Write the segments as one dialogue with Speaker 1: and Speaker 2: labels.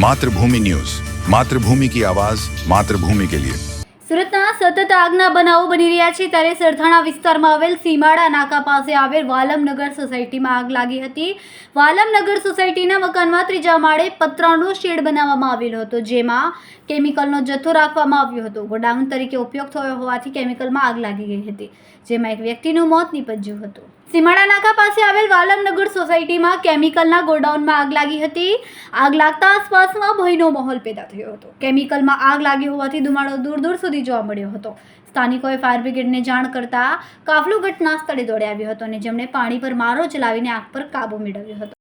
Speaker 1: मातृभूमि न्यूज, मातृभूमि की आवाज, मातृभूमि के लिए।
Speaker 2: સુરતના સતત આગના બનાવો બની રહ્યા છે ત્યારે સરથાણા વિસ્તારમાં આવેલ સીમાડા નાકા પાસે આવેલ વાલમનગર સોસાયટીમાં આગ લાગી હતી। વાલમનગર સોસાયટીના મકાનમાં ત્રીજા માળે પતરાનો શેડ બનાવવામાં આવેલો હતો, જેમાં કેમિકલનો જથ્થો રાખવામાં આવ્યો હતો। ગોડાઉન તરીકે ઉપયોગ થયો હોવાથી કેમિકલમાં આગ લાગી ગઈ હતી, જેમાં એક વ્યક્તિનું મોત નીપજ્યું હતું। સીમાડા નાકા પાસે આવેલ વાલમનગર સોસાયટીમાં કેમિકલના ગોડાઉનમાં આગ લાગી હતી। આગ લાગતા આસપાસમાં ભયનો માહોલ પેદા થયો હતો। કેમિકલમાં આગ લાગી હોવાથી ધુમાડો દૂર દૂર સુધી જોવા મળ્યો હતો। સ્થાનિકોએ ફાયર બ્રિગેડને જાણ કરતા કાફલો ઘટના સ્થળે દોડી આવ્યો હતો અને જેમણે પાણી પર મારો ચલાવીને આગ પર કાબુ મેળવ્યો હતો।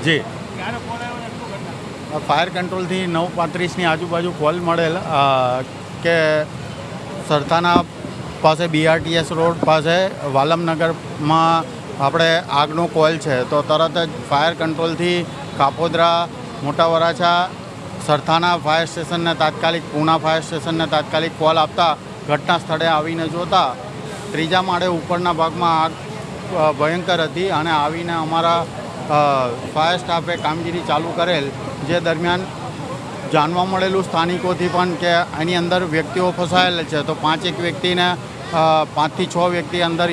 Speaker 3: જી ફાયર કંટ્રોલથી 9:35ની આજુબાજુ કોલ મળેલ કે સરથાણા પાસે BRTS રોડ પાસે વાલમનગરમાં આપણે આગનો કોલ છે। તો તરત જ ફાયર કંટ્રોલથી કાપોદ્રા, મોટા વરાછા, સરથાણા ફાયર સ્ટેશનને તાત્કાલિક, પૂના ફાયર સ્ટેશનને તાત્કાલિક કોલ આપતા ઘટના સ્થળે આવીને જોતા ત્રીજા માળે ઉપરના ભાગમાં આગ ભયંકર હતી અને આવીને અમારા ફાયર સ્ટાફે કામગીરી ચાલુ કરેલ, જે દરમિયાન જાણવા મળેલું સ્થાનિકોથી પણ કે આની અંદર વ્યક્તિઓ ફસાયેલ છે। તો 5 વ્યક્તિને 5 થી 6 વ્યક્તિ અંદર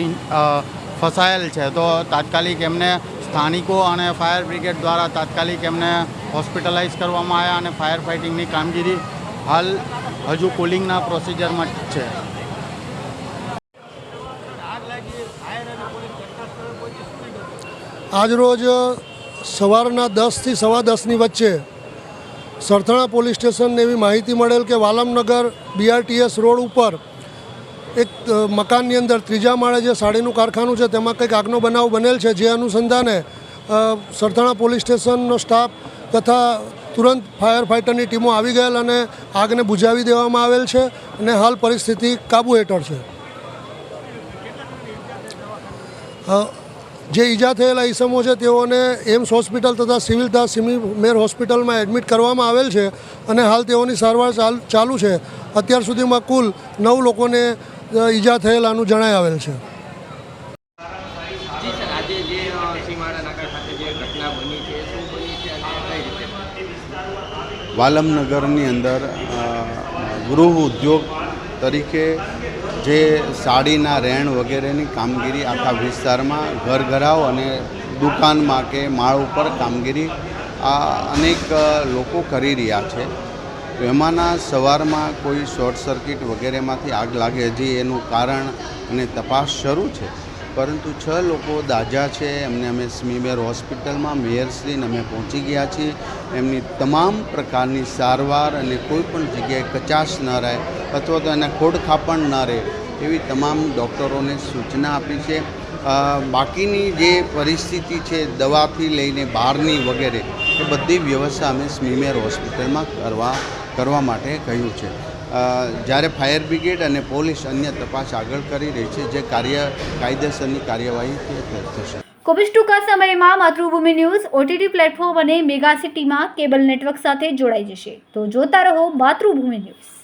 Speaker 3: ફસાયેલ છે। તો તાત્કાલિક એમને સ્થાનિકો અને ફાયર બ્રિગેડ દ્વારા તાત્કાલિક એમને હોસ્પિટલાઇઝ કરવામાં આવ્યા અને ફાયર ફાઇટિંગની કામગીરી હાલ હજુ કુલિંગના પ્રોસિજરમાં છે।
Speaker 4: આજરોજ સવારના 10 થી સવા 10ની વચ્ચે સરથાણા પોલીસ સ્ટેશનને એવી માહિતી મળેલ કે વાલમનગર BRTS રોડ ઉપર એક મકાનની અંદર ત્રીજા માળે જે સાડીનું કારખાનું છે તેમાં કંઈક આગનો બનાવ બનેલ છે। જે અનુસંધાને સરથાણા પોલીસ સ્ટેશનનો સ્ટાફ તથા તુરંત ફાયર ફાઇટરની ટીમો આવી ગયેલ અને આગને બુઝાવી દેવામાં આવેલ છે અને હાલ પરિસ્થિતિ કાબૂ હેઠળ છે। જે ઈજા થયેલા ઈસમો છે તેઓને એમ્સ હોસ્પિટલ તથા સિવિલ તથા સિમીમેર હોસ્પિટલમાં એડમિટ કરવામાં આવેલ છે અને હાલ તેઓની સારવાર ચાલુ છે। અત્યાર સુધીમાં કુલ 9 લોકોને ઈજા થયેલાનું જણાઈ આવેલ છે।
Speaker 5: વાલમનગરની અંદર ગૃહ ઉદ્યોગ તરીકે જે સાડીના રેણ વગેરેની કામગીરી આખા વિસ્તારમાં ઘરઘરાવ અને દુકાનમાં કે માળ ઉપર કામગીરી અનેક લોકો કરી રહ્યા છે। તો એમાંના સવારમાં કોઈ શોર્ટ સર્કિટ વગેરેમાંથી આગ લાગે, હજી એનું કારણ અને તપાસ શરૂ છે, પરંતુ 6 લોકો દાઝા છે। એમને અમે સિમીમેર હોસ્પિટલમાં મેયરશ્રીને અમે પહોંચી ગયા છીએ। એમની તમામ પ્રકારની સારવાર અને કોઈ પણ જગ્યાએ કચાશ ન રહે અથવા તો એને ખોડખાપણ ન રહે એવી તમામ ડૉક્ટરોને સૂચના આપી છે। બાકીની જે પરિસ્થિતિ છે દવાથી લઈને બહારની વગેરે એ બધી વ્યવસ્થા અમે સિમીમેર હોસ્પિટલમાં કરવા માટે કહ્યું છે। જ્યારે ફાયર બ્રિગેડ અને પોલીસ અન્ય તપાસ આગળ કરી રહી છે, જે કાયદેસરની કાર્યવાહી થશે।
Speaker 2: ખૂબ જ ટૂંકા સમયમાં માતૃભૂમિ ન્યૂઝ OTT પ્લેટફોર્મ અને મેગા સિટીમાં કેબલ નેટવર્ક સાથે જોડાઈ જશે, તો જોતા રહો માતૃભૂમિ ન્યૂઝ।